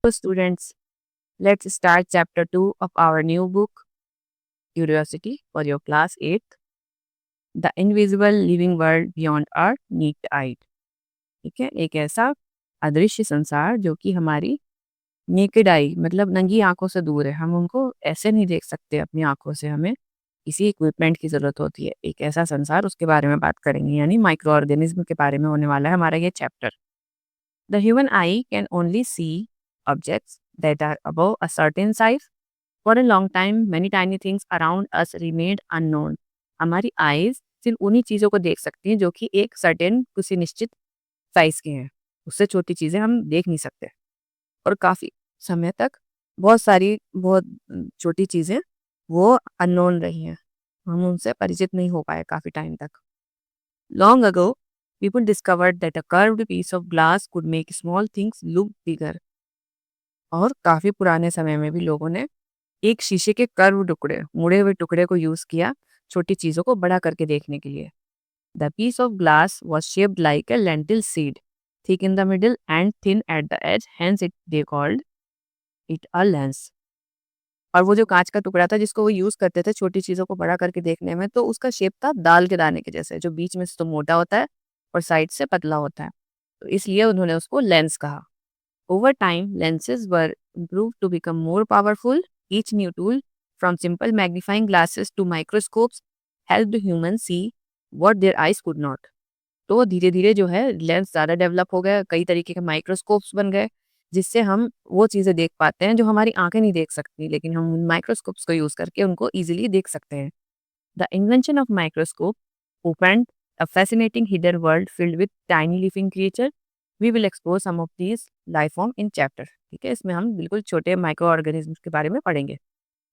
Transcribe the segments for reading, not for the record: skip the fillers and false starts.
So, students, let's start chapter 2 of our new book, Curiosity, for your class 8th, The Invisible Living World Beyond Our Naked Eye. ठीक है, एक ऐसा अदृश्य संसार जो कि हमारी नेकेड आई मतलब नंगी आंखों से दूर है। हम उनको ऐसे नहीं देख सकते अपनी आंखों से, हमें किसी इक्विपमेंट की ज़रूरत होती है। एक ऐसा संसार, उसके बारे में बात करेंगे, यानी माइक्रो ऑर्गेनिज्म के बारे में होने वाला है हमारा ये chapter. The human eye can only see objects that are above a certain size. For a long time many tiny things around us remained unknown. हमारी आईज सिर्फ उन्हीं चीज़ों को देख सकती हैं जो कि एक सर्टेन किसी निश्चित साइज की हैं। उससे छोटी चीज़ें हम देख नहीं सकते और काफ़ी समय तक बहुत छोटी चीज़ें वो अननोन रही हैं। हम उनसे परिचित नहीं हो पाए काफ़ी टाइम तक। Long ago people discovered that a curved piece of glass could make small things look bigger. और काफ़ी पुराने समय में भी लोगों ने एक शीशे के कर्व टुकड़े, मुड़े हुए टुकड़े को यूज़ किया छोटी चीज़ों को बड़ा करके देखने के लिए। The piece of glass was shaped like a lentil seed, thick in the middle and thin at the edge, hence they called it a lens. और वो जो कांच का टुकड़ा था जिसको वो यूज़ करते थे छोटी चीज़ों को बड़ा करके देखने में, तो उसका शेप था दाल के दाने के जैसे, जो बीच में से तो मोटा होता है और साइड से पतला होता है। तो इसलिए उन्होंने उसको लेंस कहा। Over time, lenses were improved to become more powerful. Each new tool, from simple magnifying glasses to microscopes, helped humans see what their eyes could not. तो धीरे धीरे जो है लेंस ज़्यादा डेवलप हो गया, कई तरीके के माइक्रोस्कोप्स बन गए, जिससे हम वो चीज़ें देख पाते हैं जो हमारी आंखें नहीं देख सकती, लेकिन हम उन माइक्रोस्कोप्स को यूज़ करके उनको ईजिली देख सकते हैं। The invention of microscope opened a fascinating hidden world filled with tiny living creature. We will explore some of these life form in chapter. ठीक है, इसमें हम बिल्कुल छोटे माइक्रो ऑर्गेनिज्म के बारे में पढ़ेंगे।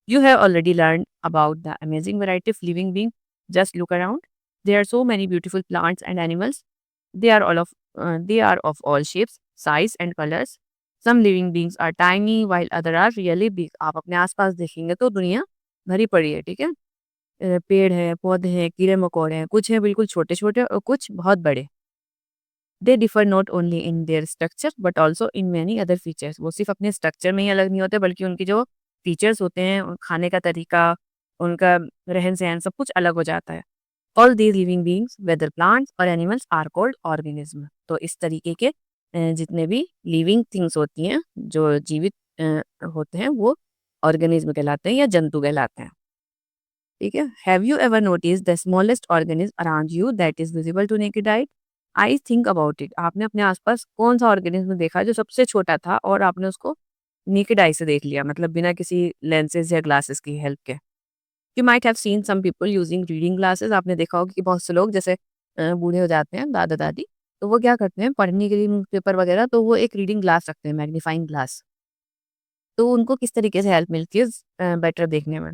You have already learned about the amazing variety of living beings. Just look around. There are so many beautiful plants and animals. They are of all shapes, size and colors. Some living beings are tiny while other are really big. आप अपने आसपास देखेंगे तो दुनिया भरी पड़ी है, ठीक है। पेड़ हैं, पौधे हैं, कीड़े-मकोड़े हैं, कुछ हैं बिल्कुल छोटे-छोटे और कुछ बहुत बड़े। They differ not only in their structure but also in many other features. वो सिर्फ अपने स्ट्रक्चर में ही अलग नहीं होते, बल्कि उनकी जो फीचर्स होते हैं, खाने का तरीका, उनका रहन-सहन सब कुछ अलग हो जाता है। All these living beings whether plants और एनिमल्स आर कॉल्ड ऑर्गेनिज्म। तो इस तरीके के जितने भी लिविंग थिंग्स होती हैं, जो जीवित होते हैं, वो ऑर्गेनिज्म कहलाते हैं या जंतु कहलाते हैं। ठीक है। Have you ever notice the smallest organism around you that is visible to naked eye? I think about it. आपने अपने आसपास कौन सा ऑर्गेनिज्म देखा जो सबसे छोटा था और आपने उसको नेकेड आई से देख लिया, मतलब बिना किसी लेंसेज या ग्लासेस की हेल्प के? You might have seen some people using reading glasses. आपने देखा होगा कि बहुत से लोग जैसे बूढ़े हो जाते हैं, दादा दादी, तो वो क्या करते हैं पढ़ने के लिए न्यूज़पेपर वगैरह, तो वो एक रीडिंग ग्लास रखते हैं, मैग्नीफाइंग ग्लास। तो उनको किस तरीके से हेल्प मिलती है बेटर देखने में?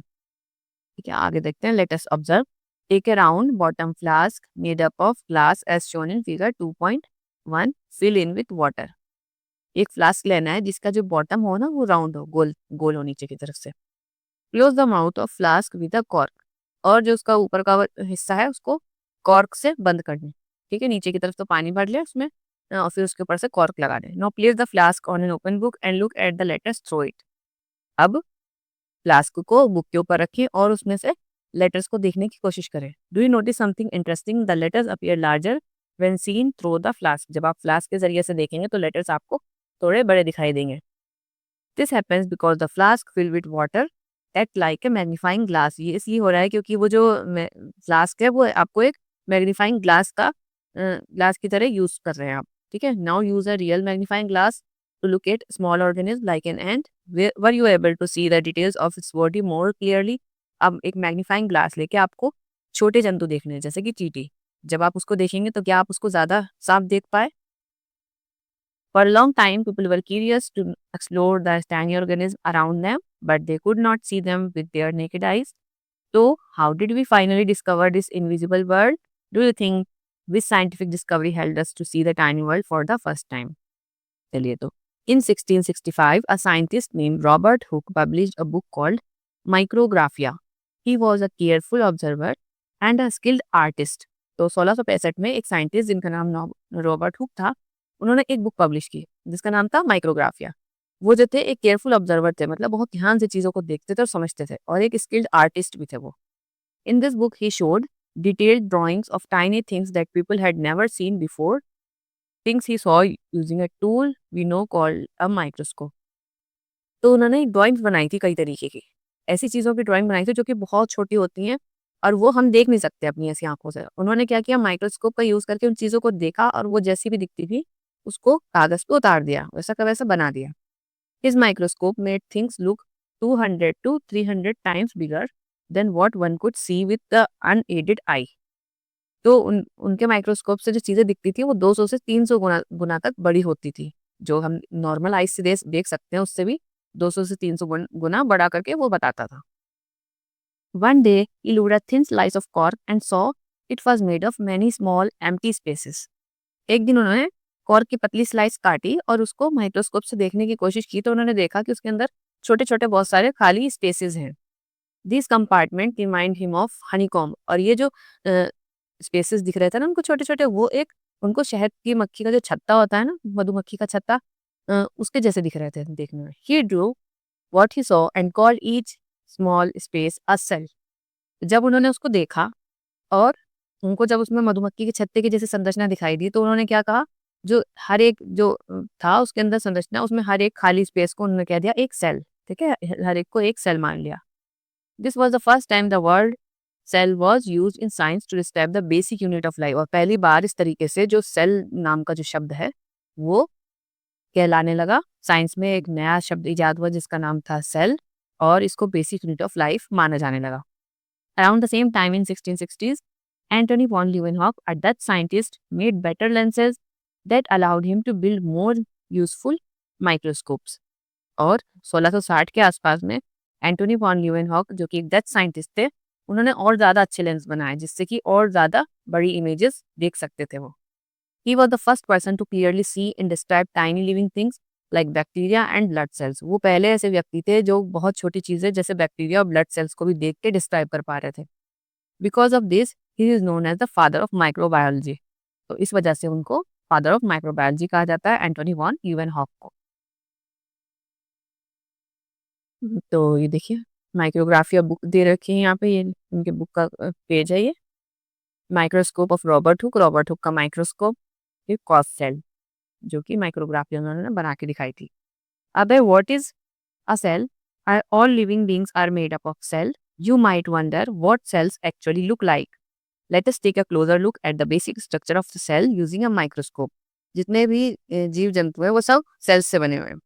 ठीक है, आगे देखते हैं। Let us observe. Take a round bottom flask made up of glass as shown in figure 2.1, fill in with water. एक फ्लास्क लेना है जिसका जो बॉटम हो ना वो राउंड हो, गोल गोल हो नीचे की तरफ से। Close the mouth of flask with a cork. और जो उसका ऊपर का हिस्सा है उसको कॉर्क से बंद कर दें। ठीक है, नीचे की तरफ तो पानी भर लिया उसमें, और फिर उसके ऊपर से कॉर्क लगा दें। Now place the flask on an open book and look at the letters through it. अब फ्लास्क को बुक के ऊपर रखें और उसमें से लेटर्स को देखने की कोशिश करें। Do you notice something interesting? The letters appear larger when seen through the flask. जब आप फ्लास्क के जरिए से देखेंगे तो लेटर्स आपको थोड़े बड़े दिखाई देंगे। This happens because the flask fill with water act like a magnifying glass. ये इसलिए हो रहा है क्योंकि वो जो फ्लास्क है वो आपको एक मैग्नीफाइंग ग्लास की तरह यूज कर रहे हैं आप। ठीक है, now use a real magnifying glass to look at small organisms like an ant. Were you able to see the details of its body more clearly? अब एक मैग्नीफाइंग ग्लास लेके आपको छोटे जंतु देखने हैं, जैसे कि चींटी। जब आप उसको देखेंगे तो क्या आप उसको ज्यादा साफ देख पाए? For a long time, people were curious to explore the tiny organisms around them, but they could not see them with their naked eyes. So, how did we finally discover this invisible world? Do you think which scientific discovery helped us to see the tiny world for the first time? चलिए तो in 1665 a scientist named Robert Hooke published a book called Micrographia. He was a careful observer and a skilled artist. तो 1665 में एक scientist जिनका नाम Robert Hooke था, उन्होंने एक बुक पब्लिश की जिसका नाम था माइक्रोग्राफिया। वो जो थे एक केयरफुल ऑब्जर्वर थे, मतलब बहुत ध्यान से चीज़ों को देखते थे और समझते थे, और एक स्किल्ड आर्टिस्ट भी थे वो। In this book, he showed detailed drawings of tiny things that people had never seen before, things he saw using a tool we know called a microscope. तो उन्होंने ड्राइंग्स बनाई थी कई तरीके की। ऐसी चीज़ों की ड्राइंग बनाई थी जो कि बहुत छोटी होती हैं और वो हम देख नहीं सकते अपनी ऐसी आँखों से। उन्होंने क्या किया, माइक्रोस्कोप का यूज़ करके उन चीज़ों को देखा और वो जैसी भी दिखती थी, उसको कागज़ पे उतार दिया, वैसा का वैसा बना दिया। His microscope made things look 200 to 300 times bigger than what one could see with the unaided eye. तो उनके माइक्रोस्कोप से जो चीज़ें दिखती थी वो 200 से 300 गुना गुना तक बड़ी होती थी। जो हम नॉर्मल आइज़ से देख सकते हैं उससे भी 200 से 300 गुना बड़ा करके वो बताता था। One day he looked at thin slice of cork and saw it was made of many small empty spaces. एक दिन उन्होंने कॉर्क की पतली स्लाइस काटी और उसको माइक्रोस्कोप से देखने की कोशिश की, तो उन्होंने देखा कि उसके अंदर छोटे-छोटे बहुत सारे खाली स्पेसेस हैं। This compartment remind him of honeycomb, और ये जो स्पेसेस दिख रहे थे ना उनको छोटे-छोटे, वो एक उनको शहद की मक्खी का जो छत्ता होता है ना, मधुमक्खी का छत्ता, उसके जैसे दिख रहे थे देखने में। He drew what he saw and called each small space a cell. जब उन्होंने उसको देखा और उनको जब उसमें मधुमक्खी के छत्ते की जैसे संरचना दिखाई दी, तो उन्होंने क्या कहा, जो हर एक जो था उसके अंदर संरचना, उसमें हर एक खाली स्पेस को उन्होंने कह दिया एक सेल। ठीक है, हर एक को एक सेल मान लिया। This was the first time the word cell was used in science to describe the basic unit of life, और पहली बार इस तरीके से जो सेल नाम का जो शब्द है वो कहलाने लगा। साइंस में एक नया शब्द इजाद हुआ जिसका नाम था सेल, और इसको बेसिक यूनिट ऑफ लाइफ माना जाने लगा। Around the same time in 1660s, Antony von Leeuwenhoek, a Dutch scientist, made better lenses that allowed him to build more useful microscopes. और 1660 के आसपास में एंटोनी वॉन ल्यूवेनहॉक, जो कि एक डच साइंटिस्ट थे, उन्होंने और ज़्यादा अच्छे लेंस बनाए जिससे कि और ज़्यादा बड़ी इमेजेस देख सकते थे वो। He was the first person to clearly see and describe tiny living things like bacteria and blood cells. वो पहले ऐसे व्यक्ति थे जो बहुत छोटी चीज़ें जैसे बैक्टीरिया और ब्लड सेल्स को भी देख के डिस्क्राइब कर पा रहे थे। Because of this, he is known as the father of microbiology. तो इस वजह से उनको फादर ऑफ माइक्रोबायोलॉजी कहा जाता है, एंटोनी वॉन ल्यूवेनहॉक को। तो ये देखिए, माइक्रोग्राफी बुक दे रखी है यहाँ पे, ये उनके बुक का पेज है ये। माइक्रोस्कोप ऑफ रॉबर्ट हुक का माइक्रोस्कोप, ये कॉस सेल, जो कि माइक्रोग्राफी उन्होंने बना के दिखाई थी। अब है what is a cell? All living beings are made up of cell. You might wonder what cells actually look like. Let us take a closer look at the basic structure of the cell using a microscope. जितने भी जीव जंतु हैं वो सब sales से बने हुए हैं।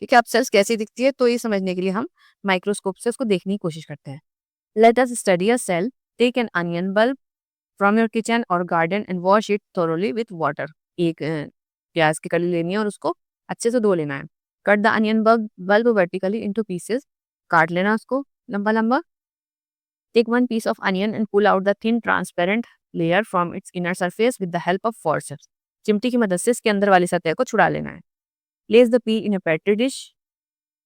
ठीक है, अब सेल्स कैसी दिखती है तो ये समझने के लिए हम माइक्रोस्कोप से उसको देखने की कोशिश करते हैं। Let us study a cell. Take an onion bulb from your kitchen और garden and wash it thoroughly with water. एक प्याज की कली लेनी है और उसको अच्छे से धो लेना है। Cut the onion bulb vertically into pieces. काट लेना उसको लंबा लंबा। Take one piece of onion and pull out the thin transparent layer from its inner surface with the help of forceps. चिमटी की मदद से इसके अंदर वाली सतह को छुड़ा लेना है। Place the peel in a petri dish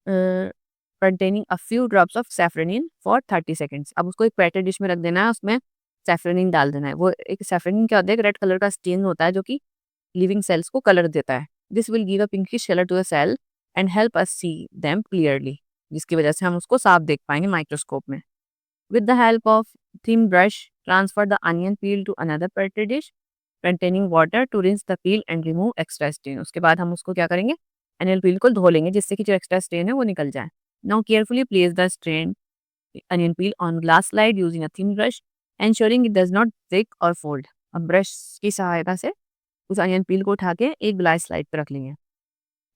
containing a few drops of safranin for 30 seconds. अब उसको एक पेट्री डिश में रख देना है, उसमें सैफरनिन डाल देना है। वो एक सैफरनिन क्या होता है, एक रेड कलर का स्टेन होता है जो कि लिविंग सेल्स को कलर देता है। This will give a pinkish colour to the cell and help us see them clearly, जिसकी वजह से हम उसको साफ देख पाएंगे माइक्रोस्कोप में। With the help of thin brush transfer the onion peel to another petri dish containing water to rinse the peel and remove extra stain. उसके बाद हम उसको क्या करेंगे, अनियन पील को धो लेंगे जिससे कि जो एक्स्ट्रा स्टेन है वो निकल जाए। Now carefully place the strain onion peel on glass slide using a thin brush, ensuring it does not break or fold. अब ब्रश की सहायता से उस अनियन पील को उठा के एक ग्लास स्लाइड पर रख लेंगे।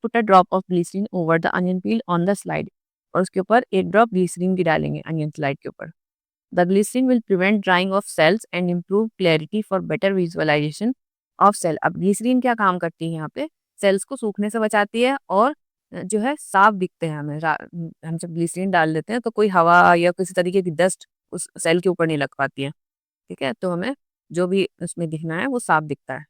Put a drop of glycerine over the onion peel on the slide, और उसके ऊपर एक ड्रॉप ग्लिसरीन की डालेंगे अनियन स्लाइड के ऊपर। The glycerine will prevent drying of cells and improve clarity for better visualisation of cell. अब glycerine क्या काम करती है यहाँ पे, सेल्स को सूखने से बचाती है और जो है साफ दिखते हैं हमें। हम जब ग्लिसरीन डाल देते हैं तो कोई हवा या किसी तरीके की डस्ट उस सेल के ऊपर नहीं लग पाती है। ठीक है, तो हमें जो भी उसमें दिखना है वो साफ दिखता है।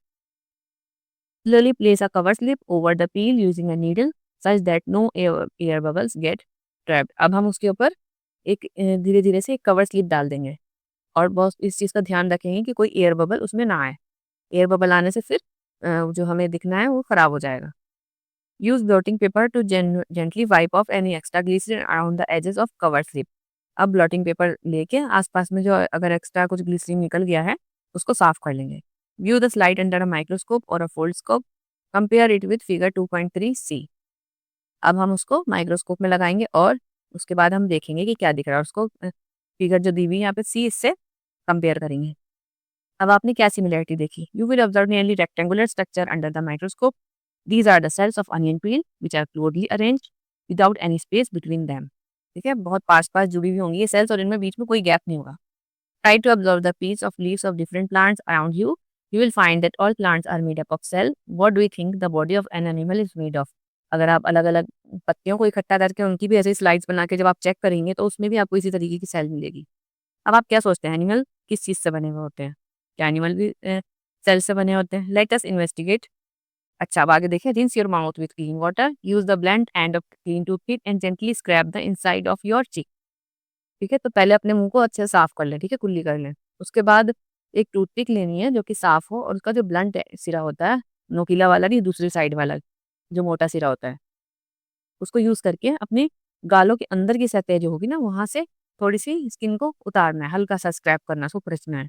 Slowly place a cover slip over the peel using a needle such that no air bubbles get trapped. अब हम उसके ऊपर एक धीरे धीरे से एक कवर स्लिप डाल देंगे, और बहुत इस चीज़ का ध्यान रखेंगे कि कोई एयर बबल उसमें ना आए। एयर बबल आने से फिर जो हमें दिखना है वो खराब हो जाएगा। Use blotting paper to gently wipe off any extra glycerine around the edges of cover slip. अब ब्लॉटिंग पेपर लेके आसपास में जो अगर एक्स्ट्रा कुछ ग्लिसरीन निकल गया है उसको साफ कर लेंगे। View the slide under a microscope और अ Foldscope. Compare it with figure 2.3 सी। अब हम उसको माइक्रोस्कोप में लगाएंगे और उसके बाद हम देखेंगे कि क्या दिख रहा है। उसको फिगर जो दी हुई है यहाँ पे सी, इससे कंपेयर करेंगे। अब आपने क्या सिमिलरिटी देखी? You will observe nearly rectangular structure under the microscope. These are the cells of onion peel which are closely arranged without any space between them. ठीक है, बहुत पास पास जुड़ी हुई होंगी ये सेल्स और इनमें बीच में कोई गैप नहीं होगा। Try to observe the piece of leaves of different plants around you. You will find that all plants are made up of cell. What do you think the body of an animal is made of? अगर आप अलग-अलग पत्तियों को इकट्ठा करके उनकी भी ऐसे स्लाइड्स बना के जब आप चेक करेंगे तो उसमें भी आपको इसी तरीके की सेल मिलेगी। अब आप क्या सोचते हैं एनिमल किस चीज़ से बने हुए होते हैं? क्या एनिमल भी सेल से बने होते हैं? लेट अस इन्वेस्टिगेट। अच्छा, अब आगे देखिए, rinse your mouth with clean water, use the blunt end of clean toothpick and gently scrap the inside of your चिक। ठीक है, तो पहले अपने मुँह को अच्छे से साफ कर लें, ठीक है, कुल्ली कर लें। उसके बाद एक टूथपिक लेनी है जो कि साफ हो और उसका जो ब्लंट सिरा होता है, नोकीला वाला नहीं, दूसरी साइड वाला, जो मोटा सिरा होता है, उसको यूज़ करके अपने गालों के अंदर की सतह जो होगी ना, वहाँ से थोड़ी-सी स्किन को उतारना है, हल्का-सा स्क्रैप करना है, उसको कुरचना है।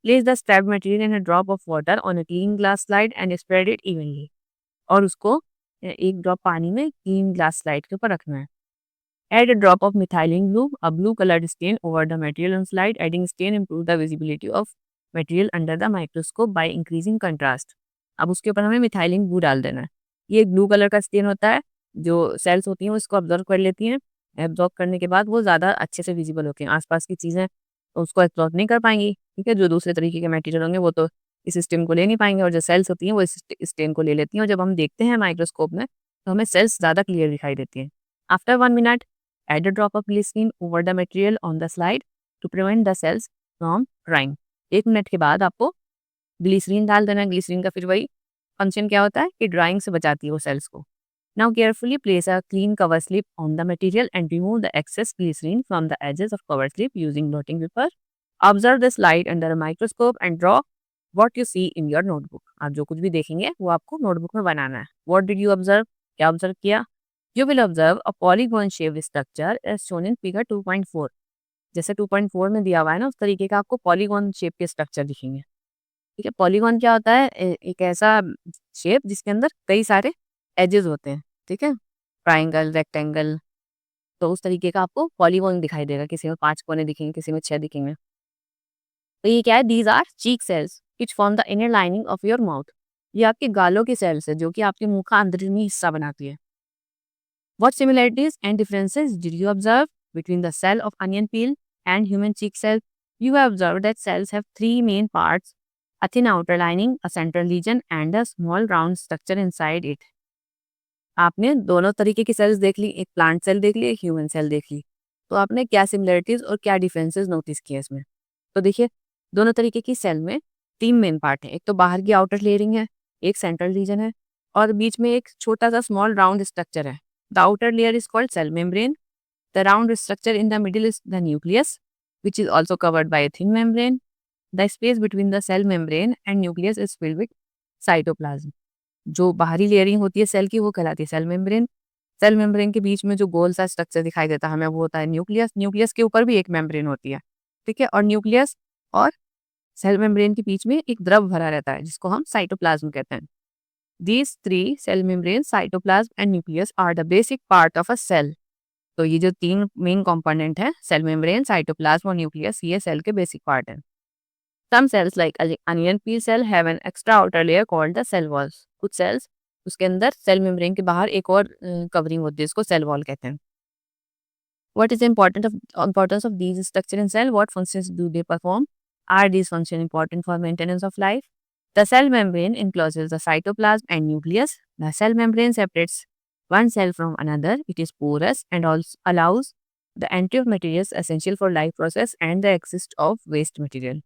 Place the scraped material in a drop of water on a clean glass slide and spread it evenly. और उसको एक ड्रॉप पानी में क्लीन ग्लास स्लाइड के ऊपर रखना है। Add a drop of methylene blue, a blue colored stain over the material on slide. Adding stain improve the visibility of material under the microscope by increasing contrast. अब उसके ऊपर हमें methylene blue डाल देना है। ये एक ब्लू कलर का स्टेन होता है, जो सेल्स होती हैं वो इसको ऑब्जर्व कर लेती हैं। एब्जॉर्ब करने के बाद वो ज़्यादा अच्छे से विजिबल होती हैं। आसपास की चीज़ें तो उसको एब्जॉर्ब नहीं कर पाएंगी, ठीक है। जो दूसरे तरीके के मटेरियल होंगे वो तो इस स्टेन को ले नहीं पाएंगे, और जो सेल्स होती हैं वो इस स्टेन को ले लेती हैं, और जब हम देखते हैं माइक्रोस्कोप में तो हमें सेल्स ज़्यादा क्लियर दिखाई देती हैं। After 1 minute, add a drop of glycerin over the material on the slide to prevent the cells from drying। 1 minute के बाद आपको ग्लिसरीन डाल देना है। ग्लिसरीन का फिर वही फंक्शन क्या होता है कि ड्राइंग से बचाती है वो सेल्स को। Now carefully place a clean cover slip on the material and remove the excess glycerine from the edges of cover slip using blotting paper. Observe the slide under a microscope and draw what you see in your notebook. आप जो कुछ भी देखेंगे वो आपको notebook में बनाना है। What did you observe? क्या ऑब्जर्व किया? You will observe a polygon-shaped structure as shown in figure 2.4। जैसे 2.4 में दिया हुआ है ना, उस तरीके का आपको पॉलीगॉन शेप के स्ट्रक्चर दिखेंगे। ठीक है, पॉलीगॉन क्या होता है? एक ऐसा शेप जिसके अंदर कई सारे एजेस होते हैं, ठीक है, ट्राइंगल, रेक्टेंगल। तो उस तरीके का आपको पॉलीगॉन दिखाई देगा। किसी में 5 कोने दिखेंगे, किसी में 6 दिखेंगे। तो ये क्या है? These are cheek cells which form the inner lining of your mouth. ये आपके गालों की सेल्स है जो कि आपके मुंह का अंदरूनी हिस्सा बनाती है। What similarities and differences did you observe between the cell of onion peel and human cheek cell? You have observed that cells have three main parts: a thin outer lining, a central lesion, and a small round structure inside it. आपने दोनों तरीके की sales देख ली, एक plant cell देख ली, एक human cell देख ली। तो आपने क्या सिमिलरिटीज और क्या डिफरेंसेस नोटिस किए इसमें? तो देखिए, दोनों तरीके की सेल में 3 मेन पार्ट है। एक तो बाहर की आउटर लेयरिंग है, एक सेंट्रल रीजन है, और बीच में एक छोटा सा स्मॉल राउंड स्ट्रक्चर है। The outer layer is called cell membrane. The round structure in the middle is the nucleus which is also covered by a thin membrane. The space between the cell membrane and nucleus is filled with cytoplasm. जो बाहरी layering होती है cell की वो कहलाती है cell membrane. Cell membrane के बीच में जो गोल सा स्ट्रक्चर दिखाई देता है हमें वो होता है न्यूक्लियस। न्यूक्लियस के ऊपर भी एक मेम्ब्रेन होती है, ठीक है, और न्यूक्लियस और सेल मेम्ब्रेन के बीच में एक द्रव भरा रहता है जिसको हम साइटोप्लाज्म कहते हैं। These three cell membrane, cytoplasm and nucleus are the basic part of a cell। तो ये जो 3 मेन कंपोनेंट है, सेल मेम्ब्रेन, साइटोप्लाज्म और न्यूक्लियस, ये सेल के बेसिक पार्ट है। Some cells like onion peel cell have an extra outer layer called the cell walls। कुछ sales उसके अंदर सेल मेम्ब्रेन के बाहर एक और कवरिंग होती है, इसको सेल वॉल कहते हैं। What is the importance of these structure in cell? What functions do they perform? Are these functions important for maintenance of life? The cell membrane encloses the cytoplasm and nucleus. The cell membrane separates one cell from another. It is porous and also allows the entry of materials essential for life process and the exit of waste material।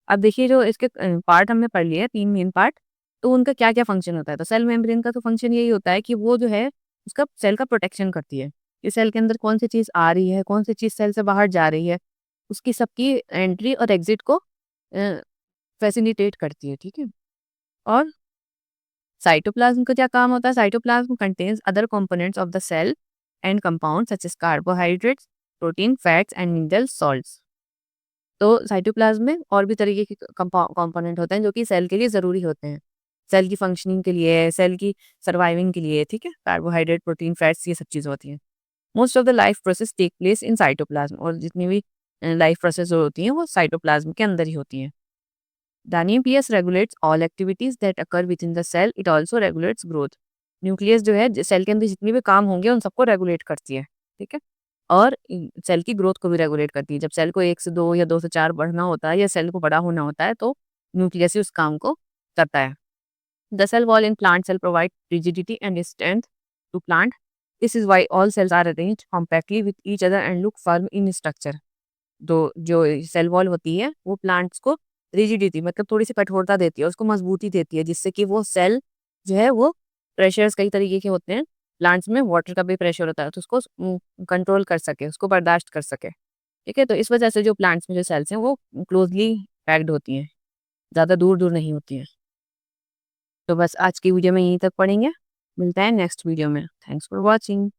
अब देखिए, जो इसके part हमने पढ़ लिए 3 main part, तो उनका क्या क्या फंक्शन होता है। तो सेल मेम्ब्रेन का तो फंक्शन यही होता है कि वो जो है उसका सेल का प्रोटेक्शन करती है। कि सेल के अंदर कौन सी चीज़ आ रही है, कौन सी चीज़ सेल से बाहर जा रही है, उसकी सबकी एंट्री और एग्जिट को फैसिलिटेट करती है, ठीक है। और साइटोप्लाज्म का क्या काम होता है? Cytoplasm contains other components of the cell and compound such as carbohydrates, protein, fats and mineral salts. तो साइटोप्लाज्म में और भी तरीके के कंपोनेंट होते हैं जो कि सेल के लिए ज़रूरी होते हैं। सेल की फंक्शनिंग के लिए, सेल की सर्वाइविंग के लिए, ठीक है? कार्बोहाइड्रेट, प्रोटीन, फैट्स ये सब चीज़ें होती हैं। Most of the life process take place in cytoplasm और जितनी भी लाइफ प्रोसेस जो होती हैं वो साइटोप्लाज्म के अंदर ही होती हैं। The nucleus regulates all activities that occur within the cell. It also regulates growth. Nucleus जो है सेल के अंदर जितनी भी काम होंगे उन सबको रेगुलेट करती है, ठीक है? और सेल की ग्रोथ को भी रेगुलेट करती है। जब सेल को 1 से 2 या 2 से 4 बढ़ना होता है या सेल को बड़ा होना होता है तो न्यूक्लियस ही उस काम को करता है। The cell wall in plant cell provide rigidity and strength to plant. This is why all cells are arranged compactly with each other and look firm in structure. तो जो सेल वॉल होती है वो प्लांट्स को rigidity मतलब थोड़ी सी कठोरता देती है, उसको मजबूती देती है जिससे कि वो सेल जो है वो प्रेशर्स कई तरीके के होते हैं। प्लांट्स में वाटर का भी प्रेशर होता है तो उसको कंट्रोल कर सके, उसको बर्दाश्त कर सके, ठीक है? तो इस वजह से जो प्लांट्स में जो सेल्स हैं वो क्लोजली पैक्ड होती हैं, ज़्यादा दूर दूर नहीं होती हैं। तो बस आज की वीडियो में यहीं तक पढ़ेंगे। मिलते हैं नेक्स्ट वीडियो में। Thanks for watching.